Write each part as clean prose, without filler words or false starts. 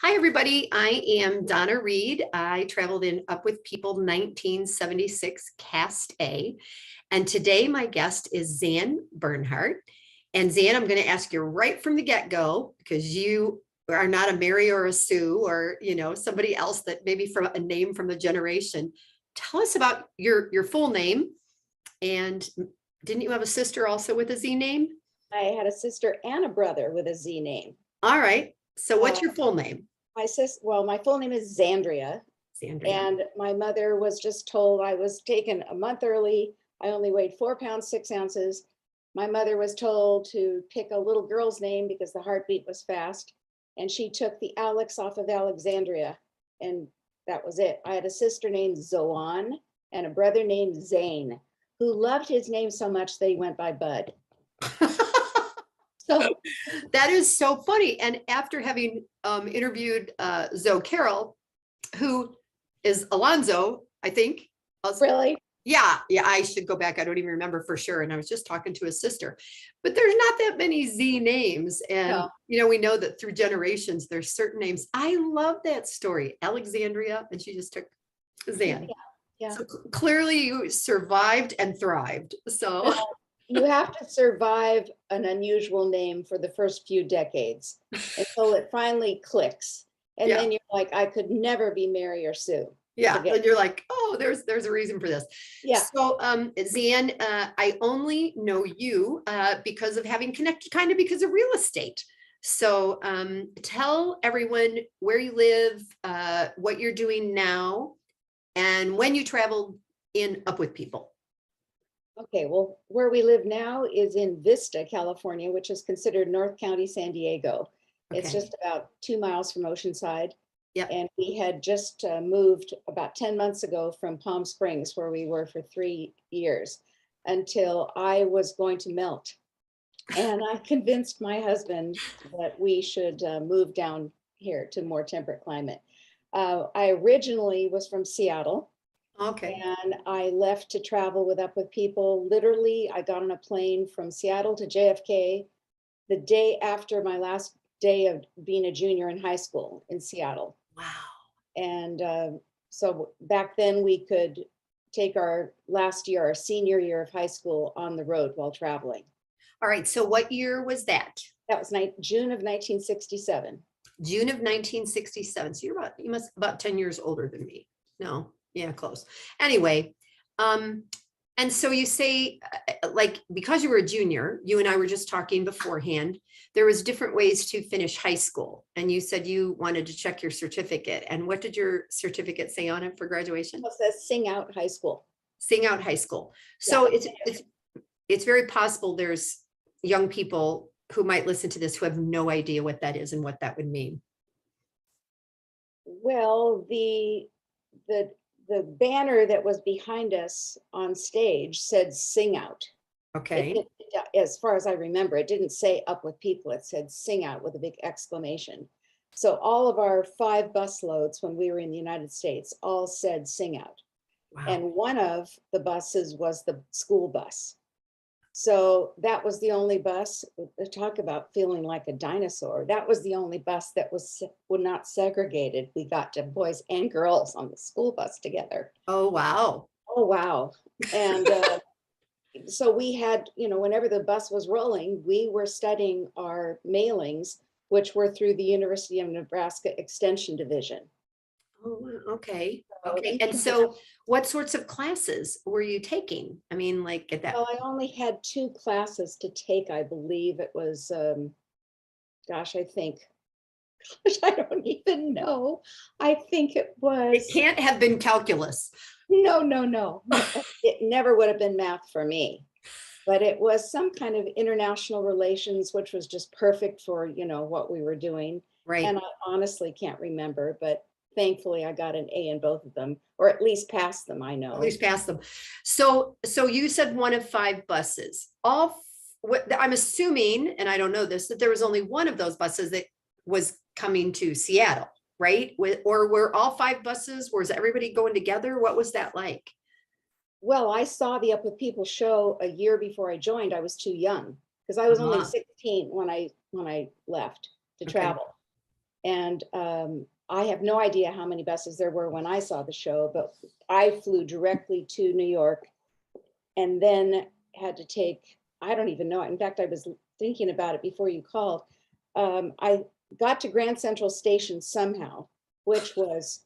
Hi, everybody. I am Donna Reed. I traveled in Up With People 1976 Cast A. And today my guest is Zan Bernhardt. And Zan, I'm going to ask you right from the get-go, because you are not a Mary or a Sue or, somebody else that maybe from a name from a generation. Tell us about your full name. And didn't you have a sister also with a Z name? I had a sister and a brother with a Z name. All right. So what's your full name? My full name is Zandria. Zandria. And my mother was just told I was taken a month early. I only weighed 4 pounds, 6 ounces. My mother was told to pick a little girl's name because the heartbeat was fast. And she took the Alex off of Alexandria. And that was it. I had a sister named Zoan and a brother named Zane, who loved his name so much they went by Bud. So that is so funny. And after having interviewed Zoe Carroll, who is Alonzo, I think. Really? Yeah, I should go back. I don't even remember for sure. And I was just talking to his sister, but there's not that many Z names. And, No. we know that through generations, there's certain names. I love that story. Alexandria, and she just took Zan. Yeah. So clearly you survived and thrived. So. Well, you have to survive an unusual name for the first few decades until it finally clicks. And then you're like, I could never be Mary or Sue. Yeah, and you're like, oh, there's a reason for this. Yeah. So, Zan, I only know you because of having connected, kind of because of real estate. So, tell everyone where you live, what you're doing now, and when you traveled in Up With People. Okay, well, where we live now is in Vista, California, which is considered North County, San Diego. Okay. It's just about 2 miles from Oceanside. Yep. And we had just moved about 10 months ago from Palm Springs, where we were for 3 years, until I was going to melt. And I convinced my husband that we should move down here to more temperate climate. I originally was from Seattle. Okay. And I left to travel with Up With People. Literally, I got on a plane from Seattle to JFK the day after my last day of being a junior in high school in Seattle. Wow. And so back then we could take our last year, our senior year of high school, on the road while traveling. All right. So what year was that? That was June of 1967. June of 1967. So you must about 10 years older than me. No. Yeah, close. Anyway, and so you say, like, because you were a junior, you and I were just talking beforehand, there was different ways to finish high school. And you said you wanted to check your certificate. And what did your certificate say on it for graduation? It says Sing Out High School. Sing Out High School. So yeah. it's very possible there's young people who might listen to this who have no idea what that is and what that would mean. Well, the banner that was behind us on stage said Sing Out. Okay. As far as I remember, it didn't say Up With People. It said Sing Out with a big exclamation. So all of our 5 bus loads when we were in the United States all said Sing Out. Wow. And one of the buses was the school bus. So that was the only bus. Talk about feeling like a dinosaur. That was the only bus that was not segregated. We got to boys and girls on the school bus together. Oh, wow. Oh, wow. And so we had, whenever the bus was rolling, we were studying our mailings, which were through the University of Nebraska Extension Division. Oh, okay. Okay. And so what sorts of classes were you taking? I mean, like at that. Well, I only had 2 classes to take. I believe it was, I don't even know. I think it was. It can't have been calculus. No. It never would have been math for me. But it was some kind of international relations, which was just perfect for, what we were doing. Right. And I honestly can't remember, but thankfully I got an A in both of them, or at least passed them, I know. At least passed them. So you said one of 5 buses. I'm assuming, and I don't know this, that there was only one of those buses that was coming to Seattle, right? Or were all 5 buses, was everybody going together? What was that like? Well, I saw the Up With People show a year before I joined. I was too young because I was only 16 when I left to travel. And I have no idea how many buses there were when I saw the show, but I flew directly to New York and then had to take, I don't even know. In fact, I was thinking about it before you called. I got to Grand Central Station somehow, which was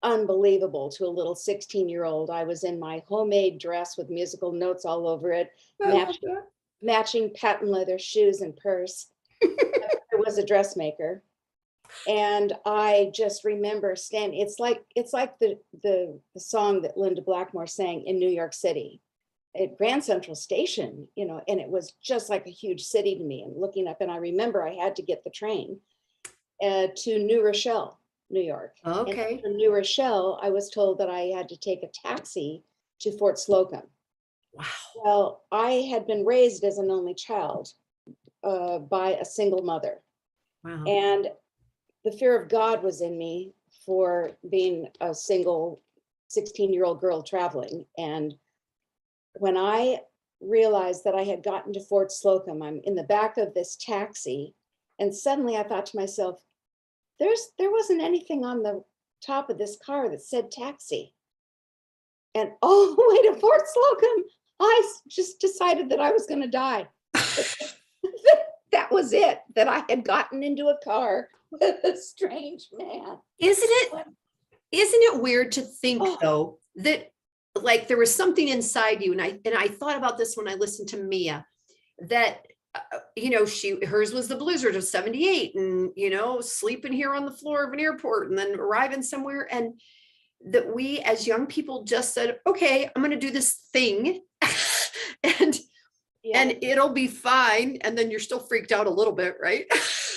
unbelievable to a little 16-year-old. I was in my homemade dress with musical notes all over it, matching patent leather shoes and purse. There was a dressmaker. And I just remember standing, it's like the song that Linda Blackmore sang in New York City at Grand Central Station, you know, and it was just like a huge city to me, and looking up, and I remember I had to get the train to New Rochelle, New York. Okay. And from New Rochelle, I was told that I had to take a taxi to Fort Slocum. Wow. Well, I had been raised as an only child by a single mother. Wow. And the fear of God was in me for being a single 16-year-old girl traveling. And when I realized that I had gotten to Fort Slocum, I'm in the back of this taxi, and suddenly I thought to myself, there wasn't anything on the top of this car that said taxi. And all the way to Fort Slocum, I just decided that I was going to die. That was it, that I had gotten into a car with a strange man. Isn't it weird to think though, that like there was something inside you, and I thought about this when I listened to Mia, that you know, hers was the blizzard of 78, and you know, sleeping here on the floor of an airport and then arriving somewhere, and that we as young people just said, okay, I'm going to do this thing and it'll be fine, and then you're still freaked out a little bit, right?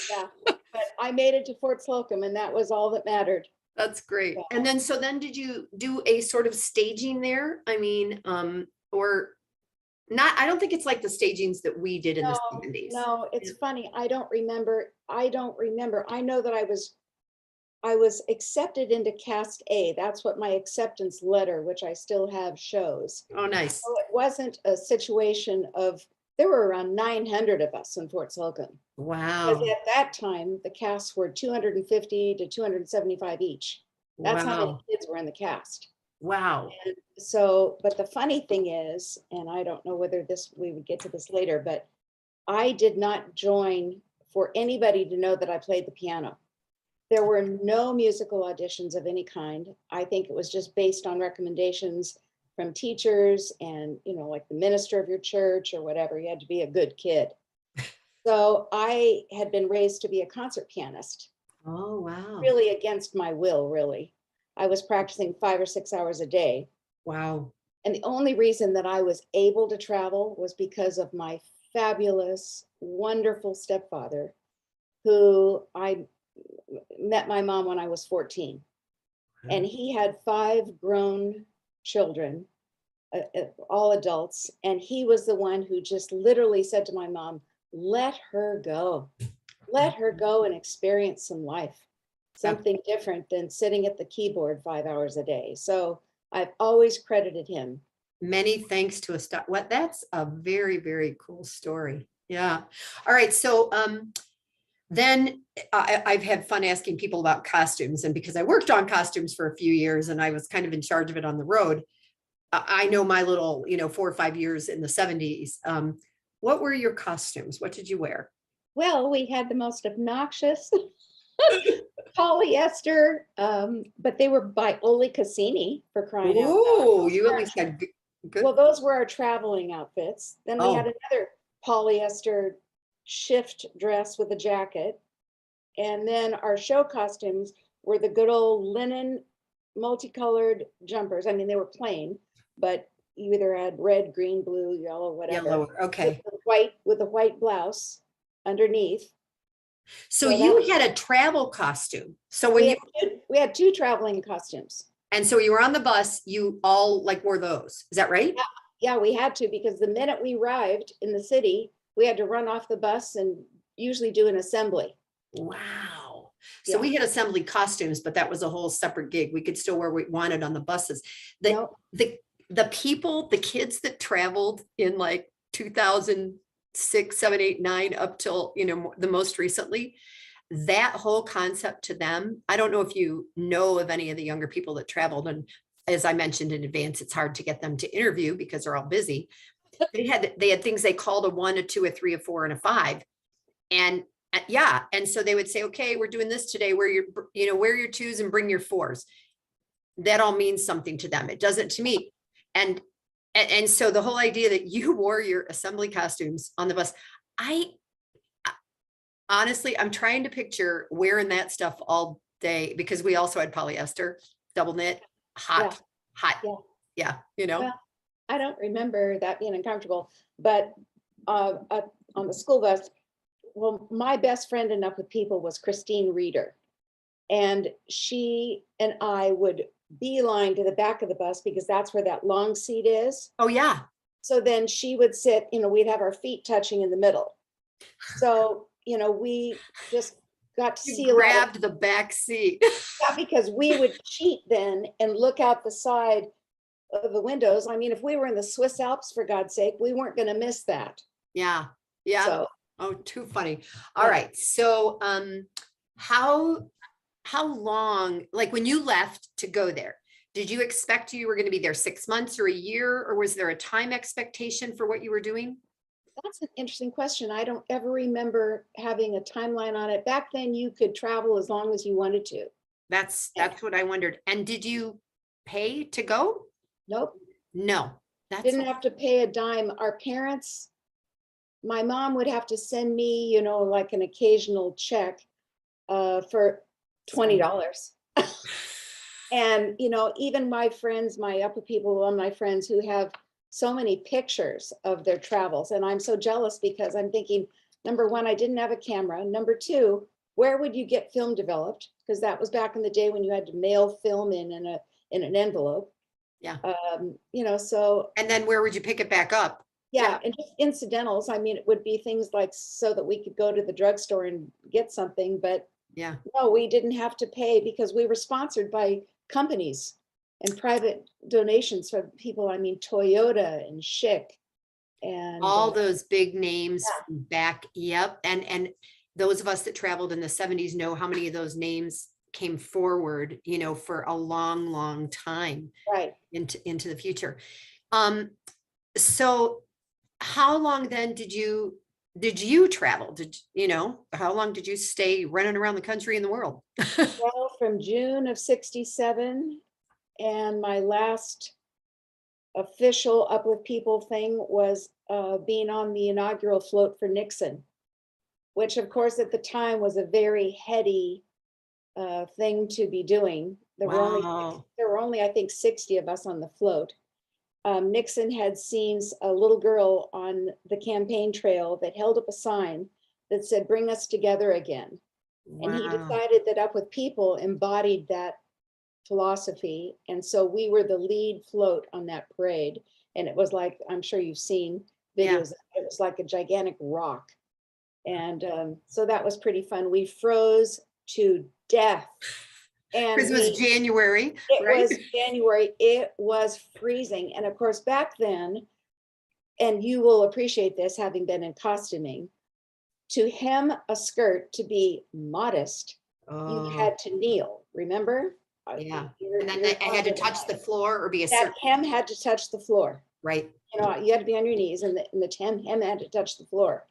Yeah, but I made it to Fort Slocum, and that was all that mattered. That's great. Yeah. And then, so then did you do a sort of staging there? I mean, or not, I don't think it's like the stagings that we did in the 70s. No, it's funny. I don't remember. I know that I was accepted into Cast A. That's what my acceptance letter, which I still have, shows. Oh, nice. So it wasn't a situation of, there were around 900 of us in Fort Slocum. Wow. Because at that time, the casts were 250 to 275 each. That's how many kids were in the cast. Wow. And so, but the funny thing is, and I don't know whether we would get to this later, but I did not join for anybody to know that I played the piano. There were no musical auditions of any kind. I think it was just based on recommendations from teachers and, you know, like the minister of your church or whatever. You had to be a good kid. So I had been raised to be a concert pianist. Oh, wow. Really against my will, really. I was practicing 5 or 6 hours a day. Wow. And the only reason that I was able to travel was because of my fabulous, wonderful stepfather, who I met my mom when I was 14. And he had 5 grown children, all adults. And he was the one who just literally said to my mom, let her go. Let her go and experience some life, something different than sitting at the keyboard 5 hours a day. So I've always credited him. Many thanks to that's a very, very cool story. Yeah. All right. So then I've had fun asking people about costumes, and because I worked on costumes for a few years and I was kind of in charge of it on the road, I know my little, 4 or 5 years in the 70s. What were your costumes? What did you wear? Well, we had the most obnoxious polyester, but they were by Ole Cassini, for crying out loud. Oh, you at least had good. Well, those were our traveling outfits. Then we had another polyester shift dress with a jacket. And then our show costumes were the good old linen multicolored jumpers. I mean, they were plain, but you either had red, green, blue, yellow, whatever. Yellow, okay. With a white blouse underneath. So you had a travel costume. So when we had 2 traveling costumes. And so you were on the bus, you all like wore those. Is that right? Yeah, we had to, because the minute we arrived in the city, we had to run off the bus and usually do an assembly. Wow. So we had assembly costumes, but that was a whole separate gig. We could still wear what we wanted on the buses. The people, the kids that traveled in like 2006, 7, 8, 9 up till, the most recently, that whole concept to them, I don't know if you know of any of the younger people that traveled, and as I mentioned in advance, it's hard to get them to interview because they're all busy. They had things they called a 1, a 2, a 3, a 4, and a 5. And yeah. And so they would say, okay, we're doing this today. Wear your 2s and bring your 4s. That all means something to them. It doesn't to me. And so the whole idea that you wore your assembly costumes on the bus, honestly, I'm trying to picture wearing that stuff all day, because we also had polyester, double knit, hot. Yeah. Well, I don't remember that being uncomfortable, but on the school bus, well, my best friend in Up with People was Christine Reeder. And she and I would beeline to the back of the bus because that's where that long seat is. Oh, yeah. So then she would sit, we'd have our feet touching in the middle. So, we just got to see grabbed the back seat. Yeah, because we would cheat then and look out the side of the windows. I mean, if we were in the Swiss Alps, for God's sake, we weren't going to miss that. Yeah. Yeah. So, oh, too funny. All right. So, how long, like when you left to go there, did you expect you were going to be there 6 months or a year, or was there a time expectation for what you were doing? That's an interesting question. I don't ever remember having a timeline on it. Back then you could travel as long as you wanted to. That's what I wondered. And did you pay to go? Nope. No. Didn't have to pay a dime. Our parents, my mom would have to send me, like an occasional check for $20. And, even my friends, my Upper People, one of my friends who have so many pictures of their travels. And I'm so jealous because I'm thinking, number one, I didn't have a camera. Number two, where would you get film developed? Because that was back in the day when you had to mail film in an envelope. Yeah. So. And then where would you pick it back up? Yeah. And just incidentals. I mean, it would be things like so that we could go to the drugstore and get something, but yeah, no, we didn't have to pay because we were sponsored by companies and private donations from people. I mean, Toyota and Schick and all those big names back. Yep. And those of us that traveled in the 70s know how many of those names came forward, for a long, long time, right into the future. So how long then did you travel? How long did you stay running around the country and the world? Well, from June of 67, and my last official Up with People thing was being on the inaugural float for Nixon, which of course at the time was a very heady thing to be doing. There were only, I think, 60 of us on the float. Nixon had seen a little girl on the campaign trail that held up a sign that said, "Bring us together again." Wow. And he decided that Up with People embodied that philosophy. And so we were the lead float on that parade. And it was like, I'm sure you've seen videos, it was like a gigantic rock. And so that was pretty fun. We froze to death. And it was January. It was January. It was freezing. And of course, back then, and you will appreciate this having been in costuming, to hem a skirt, to be modest, you had to kneel, remember? Yeah. And then I had to touch the floor or be a that hem had to touch the floor. Right. You had to be on your knees and the hem had to touch the floor.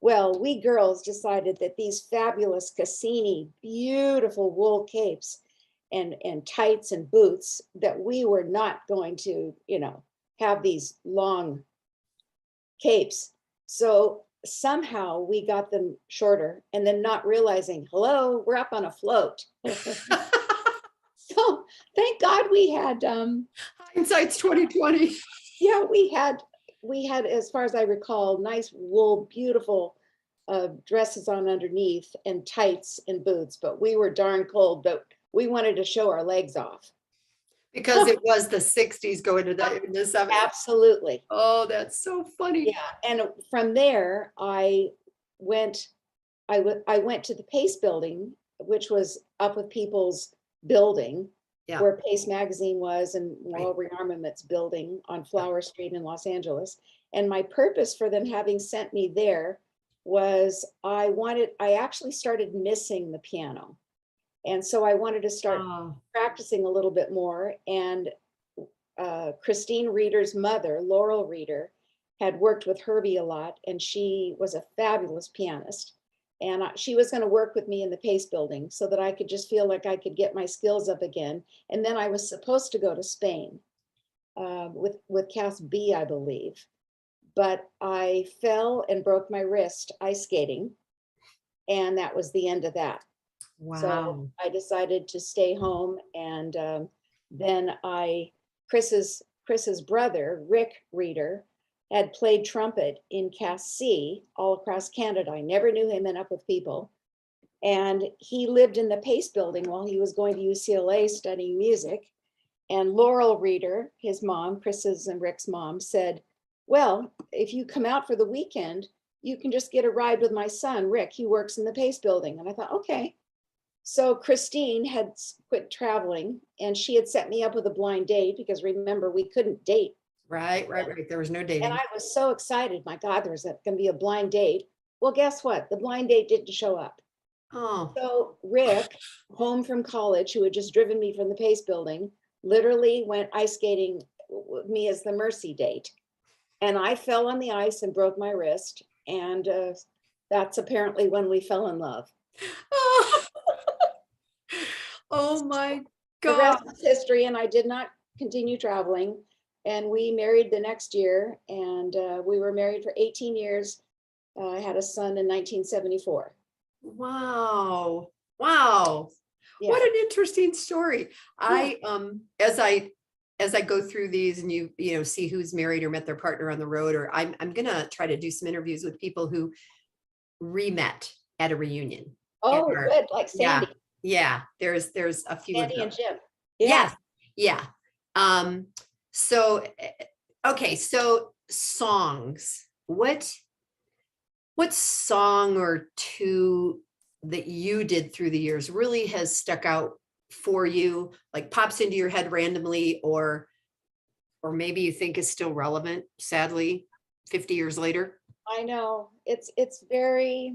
Well, we girls decided that these fabulous Cassini, beautiful wool capes and tights and boots, that we were not going to, have these long capes. So somehow we got them shorter, and then not realizing, hello, we're up on a float. So thank God we had hindsight's 2020. Yeah, we had, as far as I recall, nice wool, beautiful dresses on underneath and tights and boots, but we were darn cold, but we wanted to show our legs off. Because it was the 60s going to the 70s. Absolutely. Oh, that's so funny. Yeah. And from there, I went to the Pace building, which was Up with People's building, where Pace magazine was, and Royal Rearmaments building on Flower Street in Los Angeles. And my purpose for them having sent me there was I actually started missing the piano. And so I wanted to start Oh, practicing a little bit more. And Christine Reeder's mother, Laurel Reeder, had worked with Herbie a lot, and she was a fabulous pianist. And she was going to work with me in the Pace Building so that I could just feel like I could get my skills up again. And then I was supposed to go to Spain with Cass B, I believe. But I fell and broke my wrist ice skating. And that was the end of that. So wow. I decided to stay home. And then Chris's brother, Rick Reeder, had played trumpet in Cass C all across Canada. I never knew him in Up With People. And he lived in the Pace Building while he was going to UCLA studying music. And Laurel Reeder, his mom, Chris's and Rick's mom, said, well, if you come out for the weekend, you can just get a ride with my son, Rick. He works in the Pace Building. And I thought, okay. So Christine had quit traveling, and she had set me up with a blind date because remember, we couldn't date. Right. There was no And dating. I was so excited. My God, there's going to be a blind date. Well, guess what? The blind date didn't show up. Oh, So Rick, home from college, who had just driven me from the Pace Building, literally went ice skating with me as the mercy date. And I fell on the ice and broke my wrist. And that's apparently when we fell in love. oh, oh my The God. rest is history, and I did not continue traveling. And we married the next year, and we were married for 18 years. I had a son in 1974. Wow. Wow. Yeah. What an interesting story. I as I go through these and you know see who's married or met their partner on the road, or I'm gonna try to do some interviews with people who re-met at a reunion. Oh, good. Like Yeah, Sandy. yeah. There's a few of Sandy and those. Jim. Yes, Yeah. yeah. So okay, so songs. What song or two that you did through the years really has stuck out for you, like pops into your head randomly, or maybe you think is still relevant, sadly, 50 years later? I know. It's a very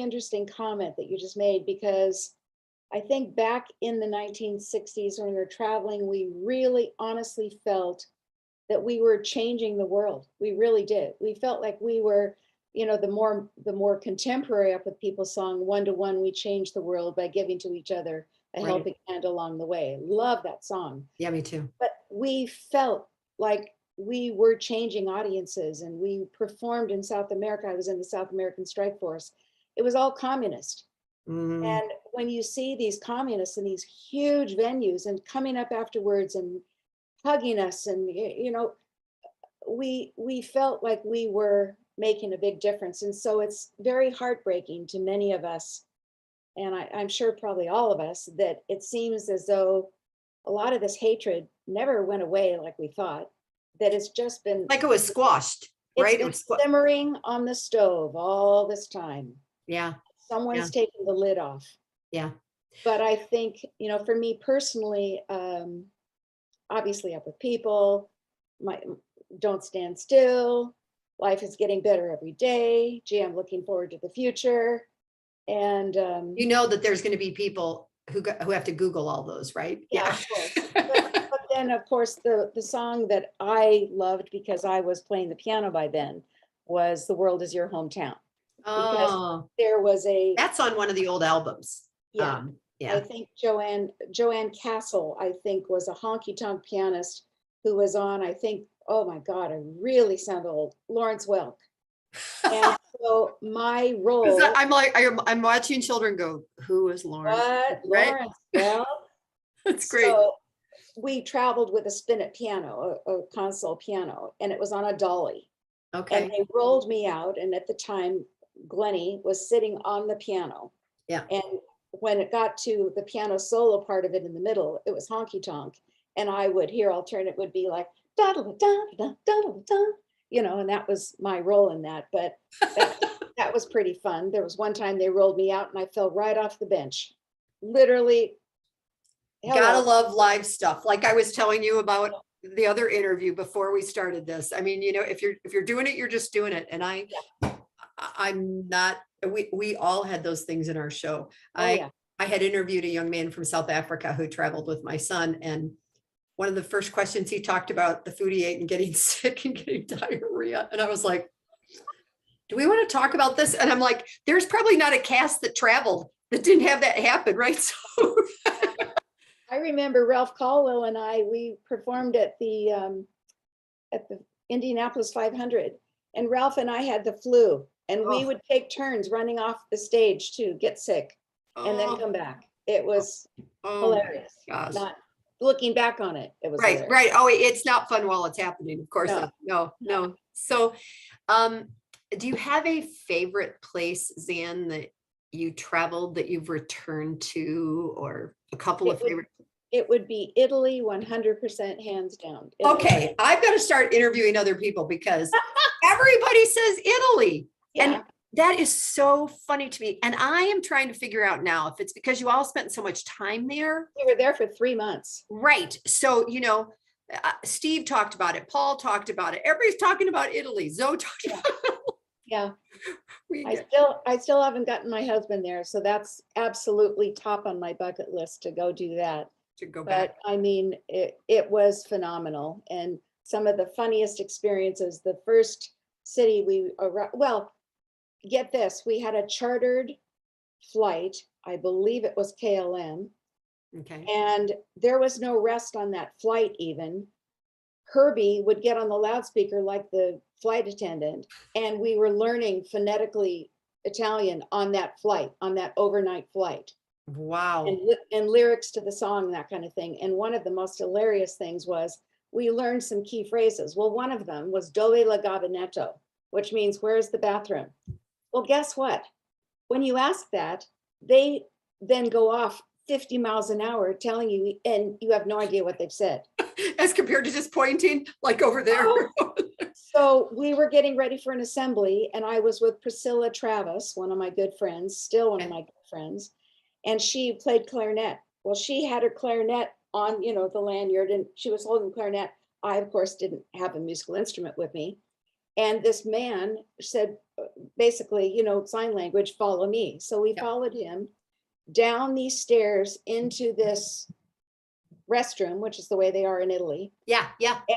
interesting comment that you just made, because I think back in the 1960s when we were traveling, we really honestly felt that we were changing the world. We really did. We felt like we were, the more contemporary Up With People song, One to One, we changed the world by giving to each other a Right. helping hand along the way. Love that song. Yeah, me too. But we felt like we were changing audiences, and we performed in South America. I was in the South American Strike Force. It was all communist. Mm, And when you see these communists in these huge venues and coming up afterwards and hugging us, and we felt like we were making a big difference. And so it's very heartbreaking to many of us, and I'm sure probably all of us, that it seems as though a lot of this hatred never went away like we thought, that it's just been like it was squashed, it's right? It been was simmering on the stove all this time. yeah, Someone's taking the lid off. yeah. But I think, for me personally, obviously Up With People, my Don't Stand Still, Life Is Getting Better Every Day, gee, I'm looking forward to the future. And You know that there's going to be people who have to Google all those, right? yeah, of course. But then of course the song that I loved, because I was playing the piano by then, was The World Is Your Hometown. Because Oh, there was that's on one of the old albums. yeah, Yeah. I think Joanne Castle, I think, was a honky tonk pianist who was on, I think, oh my God, I really sound old, Lawrence Welk. And so my 'Cause role, I'm like, I'm watching children go, who is Lauren? what, Right? Lawrence Welk? That's great. So we traveled with a spinet piano, a console piano, and it was on a dolly. And Okay. they rolled me out, and at the time, Glennie was sitting on the piano. Yeah. And when it got to the piano solo part of it in the middle, it was honky tonk. And I would hear alternate would be like, da da da da da da da, and that was my role in that. But that was pretty fun. There was one time they rolled me out and I fell right off the bench. Literally. Gotta love live stuff. Like I was telling you about the other interview before we started this. I mean, if you're doing it, you're just doing it. And I'm not, we all had those things in our show. Oh, yeah. I had interviewed a young man from South Africa who traveled with my son, and one of the first questions he talked about the food he ate and getting sick and getting diarrhea. And I was like, do we want to talk about this? And I'm like, there's probably not a cast that traveled that didn't have that happen, right? So I remember Ralph Caldwell and we performed at the Indianapolis 500, and Ralph and I had the flu, and we would take turns running off the stage to get sick and then come back. It was hilarious. Gosh. Not looking back on it, it was right, hilarious. right. Oh, it's not fun while it's happening. Of course, no. So, do you have a favorite place, Zan, that you traveled that you've returned to, or a couple of favorite? It would be Italy, 100% hands down. Italy. Okay, I've got to start interviewing other people because everybody says Italy. Yeah. And that is so funny to me. And I am trying to figure out now if it's because you all spent so much time there. We were there for 3 months. Right. So, Steve talked about it. Paul talked about it. Everybody's talking about Italy. Zoe talked about it. Yeah. I still haven't gotten my husband there. So that's absolutely top on my bucket list to go do that. To go back. But I mean, it was phenomenal. And some of the funniest experiences, the first city we arrived, well, get this, we had a chartered flight. I believe it was KLM. Okay. And there was no rest on that flight even. Herbie would get on the loudspeaker like the flight attendant, and we were learning phonetically Italian on that flight, on that overnight flight. Wow. And lyrics to the song, that kind of thing. And one of the most hilarious things was we learned some key phrases. Well, one of them was dove la gabinetto, which means where's the bathroom? Well, guess what? When you ask that, they then go off 50 miles an hour telling you, and you have no idea what they've said. As compared to just pointing like over there. Oh. So we were getting ready for an assembly, and I was with Priscilla Travis, one of my good friends, still one of my good friends, and she played clarinet. Well, she had her clarinet on, the lanyard, and she was holding clarinet. I, of course, didn't have a musical instrument with me. And this man said, basically, sign language, follow me. So we followed him down these stairs into this restroom, which is the way they are in Italy. Yeah.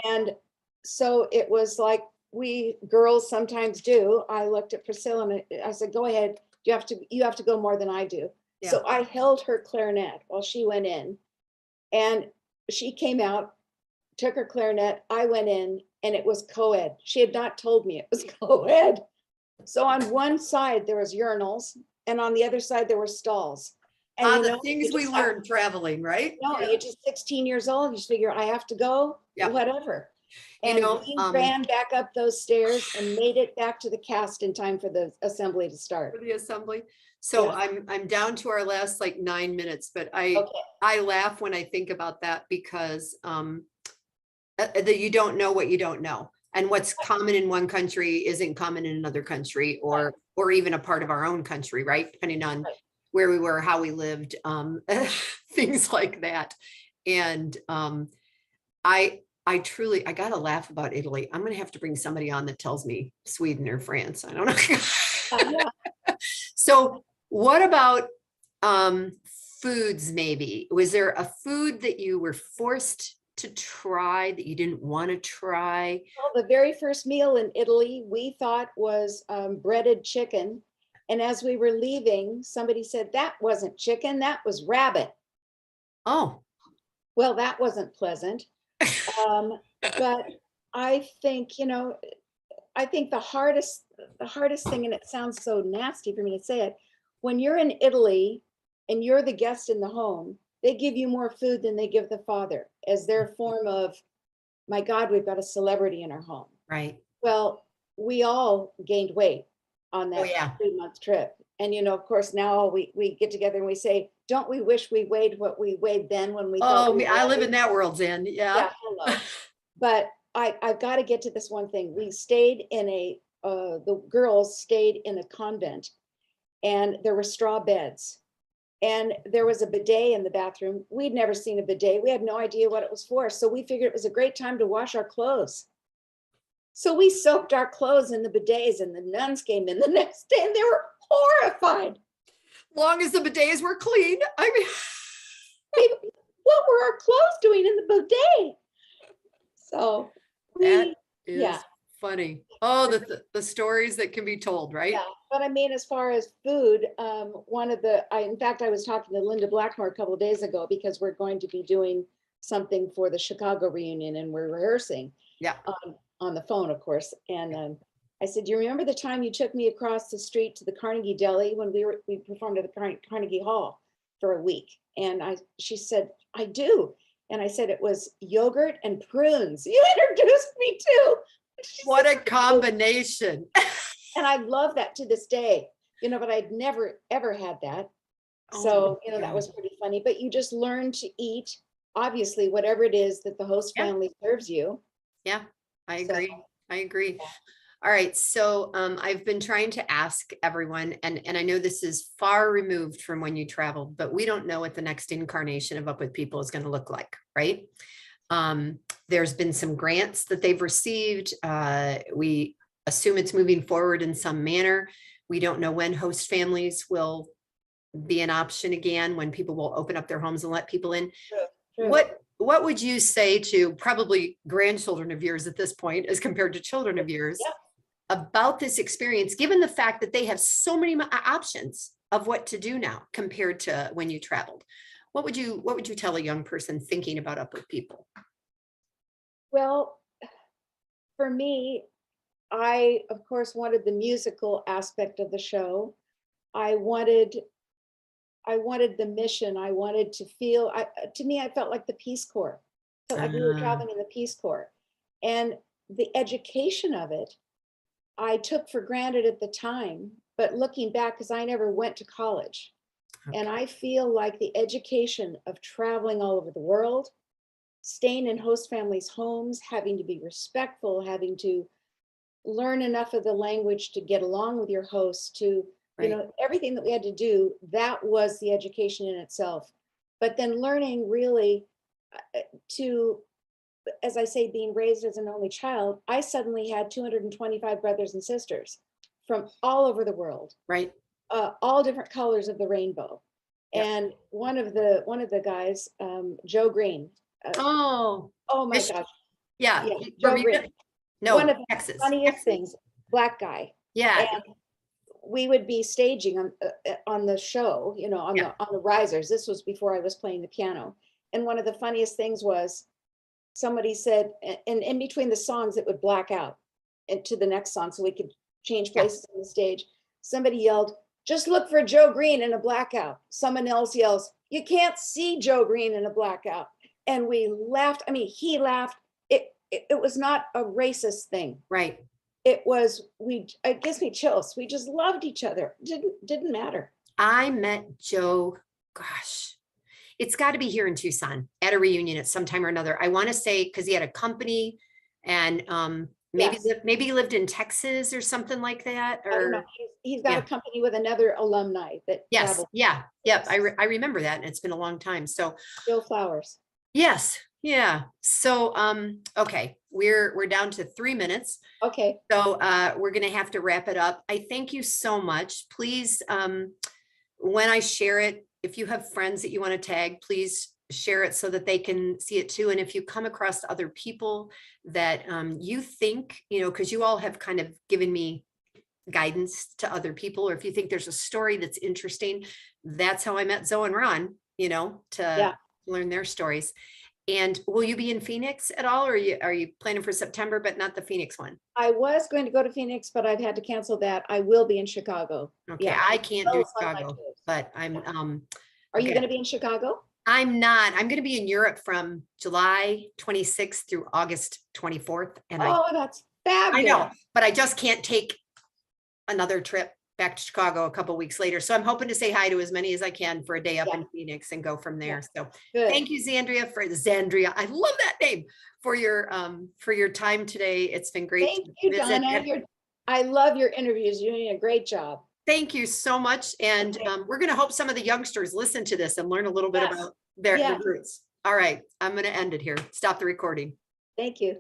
And so it was like we girls sometimes do. I looked at Priscilla and I said, go ahead. You have to go more than I do. Yeah. So I held her clarinet while she went in, and she came out, took her clarinet. I went in, and it was co-ed. She had not told me it was co-ed. So on one side there was urinals, and on the other side there were stalls. And the things we learned traveling, right? No, you're just 16 years old. You just figure I have to go, whatever. And we ran back up those stairs and made it back to the cast in time for the assembly to start. For the assembly. So I'm down to our last 9 minutes, but I laugh when I think about that because that you don't know what you don't know. And what's common in one country isn't common in another country, or even a part of our own country, right? Depending on where we were, how we lived, things like that. And I gotta laugh about Italy. I'm gonna have to bring somebody on that tells me Sweden or France. I don't know. So what about foods maybe? Was there a food that you were forced to try that you didn't want to try? Well, the very first meal in Italy we thought was breaded chicken. And as we were leaving, somebody said, that wasn't chicken, that was rabbit. Oh. Well, that wasn't pleasant. But I think, I think the hardest thing, and it sounds so nasty for me to say it, when you're in Italy and you're the guest in the home, they give you more food than they give the father as their form of, my God, we've got a celebrity in our home. Right. Well, we all gained weight on that 3-month trip. And, of course, now we get together and we say, don't we wish we weighed what we weighed then when we thought I live in that world, Zan. Yeah. Hello. But I've got to get to this one thing. We stayed in the girls stayed in a convent, and there were straw beds, and there was a bidet in the bathroom. We'd never seen a bidet. We had no idea what it was for. So we figured it was a great time to wash our clothes. So we soaked our clothes in the bidets, and the nuns came in the next day and they were horrified. Long as the bidets were clean. I mean, What were our clothes doing in the bidet? So that is yeah. funny. Oh, the stories that can be told, right? Yeah, but I mean, as far as food, in fact, I was talking to Linda Blackmore a couple of days ago because we're going to be doing something for the Chicago reunion and we're rehearsing. Yeah. On the phone, of course. And I said, do you remember the time you took me across the street to the Carnegie Deli when we performed at the Carnegie Hall for a week? And she said, I do. And I said, it was yogurt and prunes. You introduced me to. What a combination. And I love that to this day, but I'd never, ever had that. So, that was pretty funny, but you just learn to eat, obviously, whatever it is that the host family serves you. Yeah, I agree. I agree. Yeah. All right. So I've been trying to ask everyone, and I know this is far removed from when you traveled, but we don't know what the next incarnation of Up With People is going to look like, right? There's been some grants that they've received. We assume it's moving forward in some manner. We don't know when host families will be an option again, when people will open up their homes and let people in. Sure. What would you say to probably grandchildren of yours at this point, as compared to children of yours, about this experience, given the fact that they have so many options of what to do now compared to when you traveled? What would you tell a young person thinking about Up With People? Well, for me, I, of course, wanted the musical aspect of the show. I wanted the mission. I wanted to feel, to me, I felt like the Peace Corps. I felt like we were traveling in the Peace Corps. And the education of it, I took for granted at the time, but looking back, because I never went to college. Okay. And I feel like the education of traveling all over the world, staying in host families' homes, having to be respectful, having to learn enough of the language to get along with your host, to, everything that we had to do, that was the education in itself. But then learning really to, as I say, being raised as an only child, I suddenly had 225 brothers and sisters from all over the world. Right. All different colors of the rainbow. Yep. And one of the guys, Joe Green. Oh my gosh. Yeah. Joe Green. No, one of the Texas. Funniest things, black guy. Yeah. And we would be staging on the show, on the risers. This was before I was playing the piano. And one of the funniest things was, somebody said, and in between the songs, it would black out into the next song so we could change places on the stage. Somebody yelled, just look for Joe Green in a blackout. Someone else yells, you can't see Joe Green in a blackout. And we laughed. I mean, he laughed. It was not a racist thing. Right. It was, it gives me chills. We just loved each other. Didn't matter. I met Joe, gosh, it's got to be here in Tucson at a reunion at some time or another. I want to say, because he had a company, and maybe he lived in Texas or something like that. Or I don't know. He's got a company with another alumni that traveled. Yep. I remember that, and it's been a long time. So Bill Flowers. Yes. Yeah. So okay, we're down to 3 minutes. Okay. So we're gonna have to wrap it up. I thank you so much. Please, when I share it, if you have friends that you want to tag, please share it so that they can see it too. And if you come across other people that you think, because you all have kind of given me guidance to other people, or if you think there's a story that's interesting, that's how I met Zoe and Ron, to learn their stories. And will you be in Phoenix at all, or are you planning for September, but not the Phoenix one? I was going to go to Phoenix, but I've had to cancel that. I will be in Chicago. Okay, yeah. I can't do Chicago, but I'm. Are you going to be in Chicago? I'm not. I'm going to be in Europe from July 26th through August 24th. And that's fabulous. I know, but I just can't take another trip back to Chicago a couple of weeks later. So I'm hoping to say hi to as many as I can for a day up in Phoenix and go from there. So thank you, Zandria. I love that name, for your time today. It's been great. Thank you, Donna. I love your interviews. You're doing a great job. Thank you so much. And we're going to hope some of the youngsters listen to this and learn a little bit about their roots. All right. I'm going to end it here. Stop the recording. Thank you.